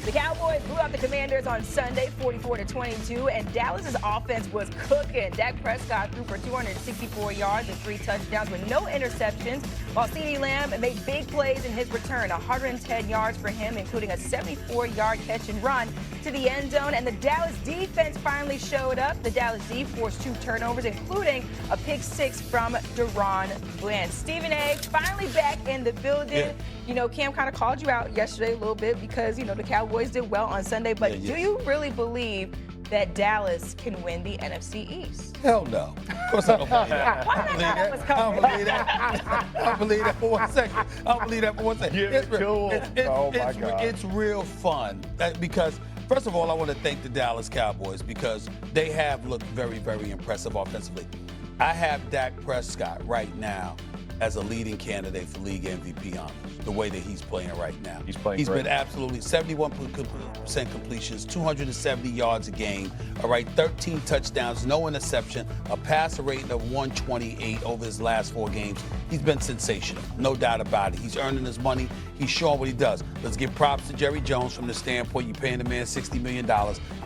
The Cowboys blew out the Commanders on Sunday, 44-22, and Dallas's offense was cooking. Dak Prescott threw for 264 yards and 3 touchdowns with no interceptions, while CeeDee Lamb made big plays in his return, 110 yards for him, including a 74-yard catch and run to the end zone. And the Dallas defense finally showed up. The Dallas D forced 2 turnovers, including a pick-6 from Deron Bland. Stephen A. finally back in the building. Yeah. You know, Cam kind of called you out yesterday a little bit because, you know, the Cowboys did well on Sunday. But do you really believe that Dallas can win the NFC East? Hell no. Of course I don't believe that. Why not? That was coming. I don't believe that. I don't believe that for 1 second. I don't believe that for 1 second. It's real fun because, first of all, I want to thank the Dallas Cowboys because they have looked very, very impressive offensively. I have Dak Prescott right now as a leading candidate for league MVP honors, the way that he's playing right now. He's playing He's great. been absolutely 71% completions, 270 yards a game, all right, 13 touchdowns, no interception, a passer rating of 128 over his last 4 games. He's been sensational, no doubt about it. He's earning his money. He's showing what he does. Let's give props to Jerry Jones from the standpoint you're paying the man $60 million.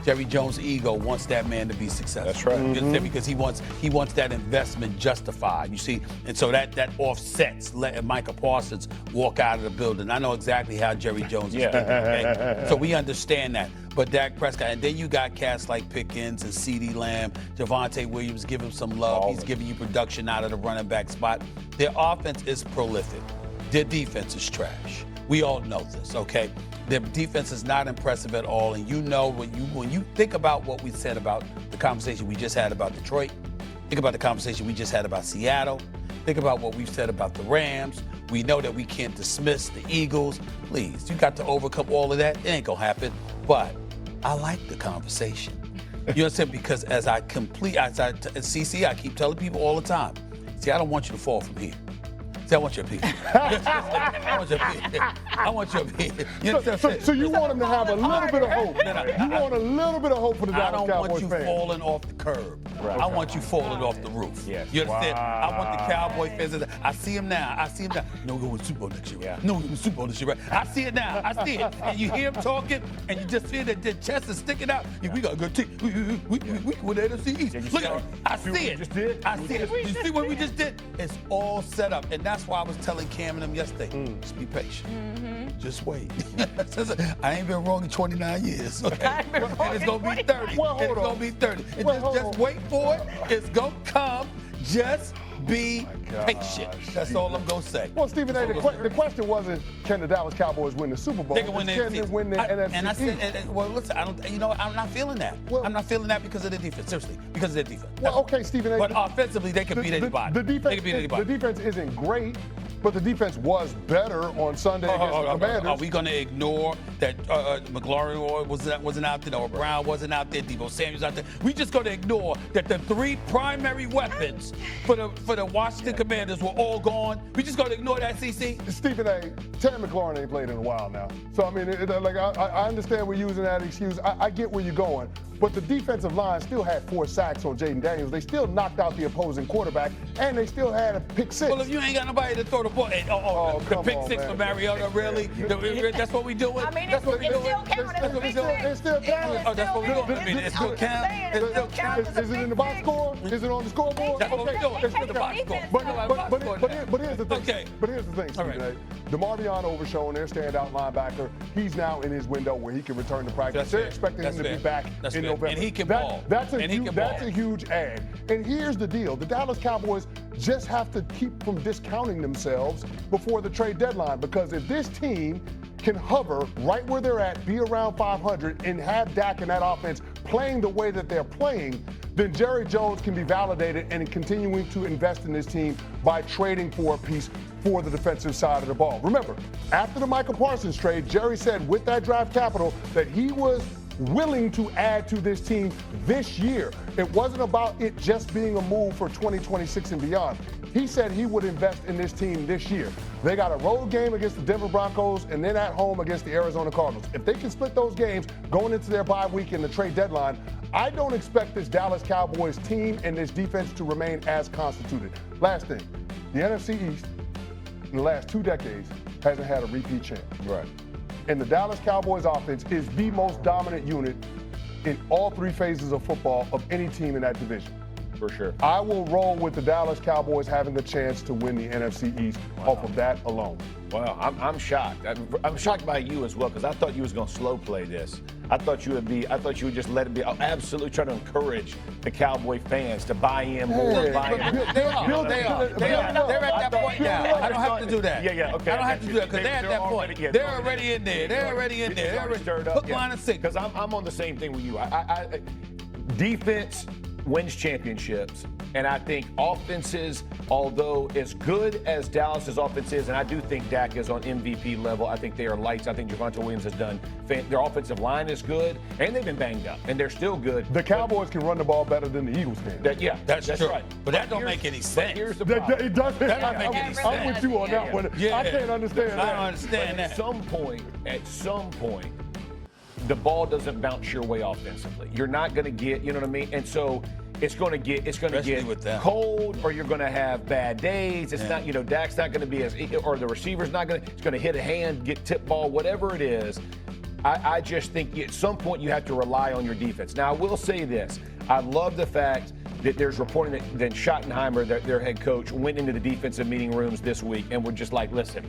Jerry Jones' ego wants that man to be successful. That's right. You understand? Because he wants that investment justified, you see? And so that offsets letting Micah Parsons walk out of the building. I know exactly how Jerry Jones is thinking, okay? So we understand that. But Dak Prescott, and then you got cats like Pickens and CeeDee Lamb, Javonte Williams, give him some love. He's giving you production out of the running back spot. Their offense is prolific. Their defense is trash. We all know this, okay? Their defense is not impressive at all. And you know, when you think about what we said about the conversation we just had about Detroit, think about the conversation we just had about Seattle, think about what we've said about the Rams. We know that we can't dismiss the Eagles. Please, you got to overcome all of that. It ain't gonna happen. But I like the conversation. You understand? Because CC, I keep telling people all the time, see, I don't want you to fall from here. See, I want you up here. I want you up here. I want you up here. You understand? So you want him to have a little bit of hope. You want a little bit of hope for the Dallas Cowboys fans. I don't want you falling off the curb. Right. I want you falling off the roof. Yes. You understand? Wow. I want the Cowboy fans. I see him now. No, we're going to Super Bowl next year. Yeah. No, we're going to Super Bowl this year. Right? I see it now. I see it. And you hear him talking, and you just feel that their chest is sticking out. Yeah, we got a good team. We can win the NFC East. Look at it. I see it. I see it. You see what we just did? It's all set up. And that's why I was telling Cam and them yesterday, just be patient. Just wait. I ain't been wrong in 29 years. Okay? And it's going to be 30. It's going to be 30. Just wait for it. It's going to come. Just be patient. That's all I'm going to say. Well, Stephen A., the question wasn't, can the Dallas Cowboys win the Super Bowl? They can win the NFC. Can they win the NFC And I said, East? well, listen, I'm not feeling that. I'm not feeling that because of their defense. Seriously, because of their defense. Well, okay, Stephen A. But offensively, they can beat anybody. They can beat anybody. The defense isn't great, but the defense was better on Sunday against the Commanders. Are we going to ignore that McLaurin wasn't out there, or Brown wasn't out there, Deebo Samuel's out there? We just going to ignore that the 3 primary weapons for the Washington Commanders were all gone? We just going to ignore that, CC? Stephen A., Terry McLaurin ain't played in a while now. So, I mean, I understand we're using that excuse. I get where you're going. But the defensive line still had 4 sacks on Jaden Daniels. They still knocked out the opposing quarterback, and they still had a pick-6. Well, if you ain't got nobody to throw the ball, the pick-6 for Mariota, really? That's what we doing? I mean, that's what we doing? still counts as a pick-6. It still counts. Oh, that's what we doing? It still counts? It still counts. Is it in the box score? Is it on the scoreboard? That's what we're doing. It's in the box score. But here's the thing. Okay. But here's the thing, Stephen A. DeMarvion Overshown, their standout linebacker, he's now in his window where he can return to practice. They're expecting him to be back in November. And he can ball. That's a huge add. And here's the deal. The Dallas Cowboys just have to keep from discounting themselves before the trade deadline, because if this team can hover right where they're at, be around 500, and have Dak and that offense playing the way that they're playing, then Jerry Jones can be validated and continuing to invest in this team by trading for a piece for the defensive side of the ball. Remember, after the Micah Parsons trade, Jerry said with that draft capital that he was willing to add to this team this year. It wasn't about it just being a move for 2026 and beyond. He said he would invest in this team this year. They got a road game against the Denver Broncos and then at home against the Arizona Cardinals. If they can split those games going into their bye week and the trade deadline, I don't expect this Dallas Cowboys team and this defense to remain as constituted. Last thing, the NFC East in the last 2 decades hasn't had a repeat champ. Right. And the Dallas Cowboys offense is the most dominant unit in all three phases of football of any team in that division. For sure. I will roll with the Dallas Cowboys having a chance to win the NFC East off of that alone. Wow, I'm shocked. I'm shocked by you as well because I thought you was going to slow play this. I thought you would just let it be. I'll absolutely try to encourage the Cowboy fans to buy in more. They are. They're at that point now. I don't have to do that. Yeah, okay. I don't have to do that because they're at that point. They're already in there. They're already in there. They're already stirred up. Hook, line, and sinker. Because I'm on the same thing with you. Defense wins championships. And I think offenses, although as good as Dallas's offense is, and I do think Dak is on MVP level, I think they are lights. I think Javonte Williams has done. Their offensive line is good, and they've been banged up, and they're still good. The Cowboys can run the ball better than the Eagles can. That's true. right. But that don't make any sense. Here's the problem. It doesn't. That don't make any sense. I'm with you on that one. Yeah. I can't understand that. I don't understand that. At some point, the ball doesn't bounce your way offensively. You're not going to get, you know what I mean? And so it's going to get cold, or you're going to have bad days. It's not, Dak's not going to be or the receiver's not going to, it's going to hit a hand, get tip ball, whatever it is. I just think at some point you have to rely on your defense. Now, I will say this. I love the fact that there's reporting that Schottenheimer, their head coach, went into the defensive meeting rooms this week and were just like, listen,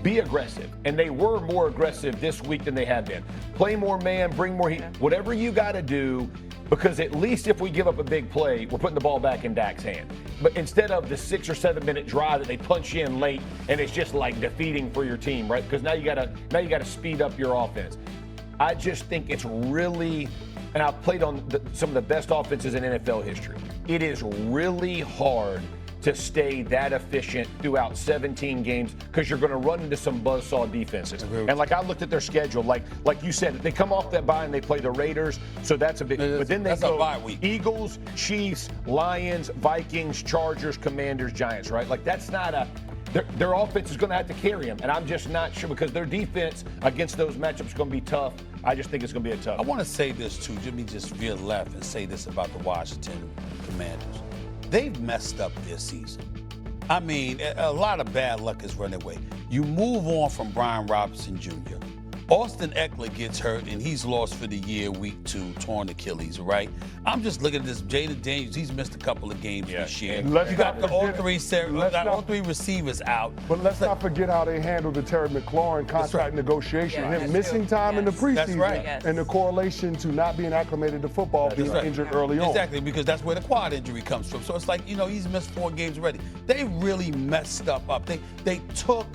be aggressive. And they were more aggressive this week than they have been. Play more man, bring more heat, whatever you got to do, because at least if we give up a big play, we're putting the ball back in Dak's hand. But instead of the 6 or 7 minute drive that they punch in late and it's just like defeating for your team, right? Because now you gotta speed up your offense. I just think it's really, and I've played on some of the best offenses in NFL history. It is really hard to stay that efficient throughout 17 games because you're going to run into some buzzsaw defenses. And like I looked at their schedule, like you said, they come off that bye and they play the Raiders, so that's a big. But then they go a bye week. Eagles, Chiefs, Lions, Vikings, Chargers, Commanders, Giants, right? Like that's not a. Their offense is going to have to carry them, and I'm just not sure because their defense against those matchups is going to be tough. I just think it's going to be a tough. I want to say this too. Let me just veer left and say this about the Washington Commanders. They've messed up this season. I mean, a lot of bad luck has run away. You move on from Brian Robinson Jr. Austin Eckler gets hurt, and he's lost for the year, week 2, torn Achilles, right? I'm just looking at this. Jaden Daniels, he's missed a couple of games this year. Let's You got not all forget- three receivers out. But let's not forget how they handled the Terry McLaurin contract negotiation. Him missing time in the preseason. That's right. And the correlation to not being acclimated to football, being injured early on. Exactly, because that's where the quad injury comes from. So it's like, he's missed 4 games already. They really messed up. They took.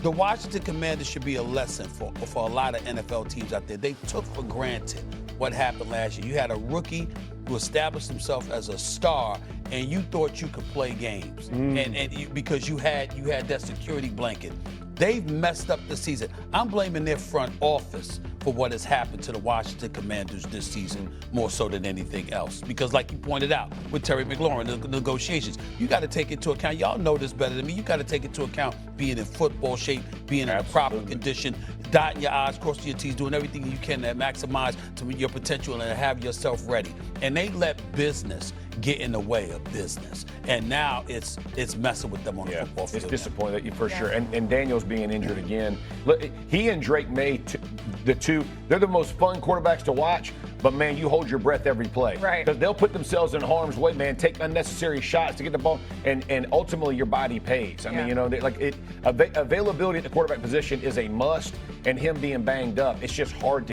The Washington Commanders should be a lesson for a lot of NFL teams out there. They took for granted what happened last year. You had a rookie who established himself as a star, and you thought you could play games, because you had that security blanket. They've messed up the season. I'm blaming their front office for what has happened to the Washington Commanders this season more so than anything else. Because like you pointed out, with Terry McLaurin, the negotiations, you got to take into account, y'all know this better than me, you got to take into account being in football shape, being in a proper condition, dotting your I's, crossing your T's, doing everything you can to maximize to your potential and have yourself ready. And they let business get in the way of business. And now it's messing with them on the football field. It's disappointing for sure. And Daniels being injured again. Look, he and Drake May, they're the most fun quarterbacks to watch, but man, you hold your breath every play. Right. Because they'll put themselves in harm's way, man, take unnecessary shots to get the ball, and ultimately your body pays. I mean, availability at the quarterback position is a must, and him being banged up, it's just hard to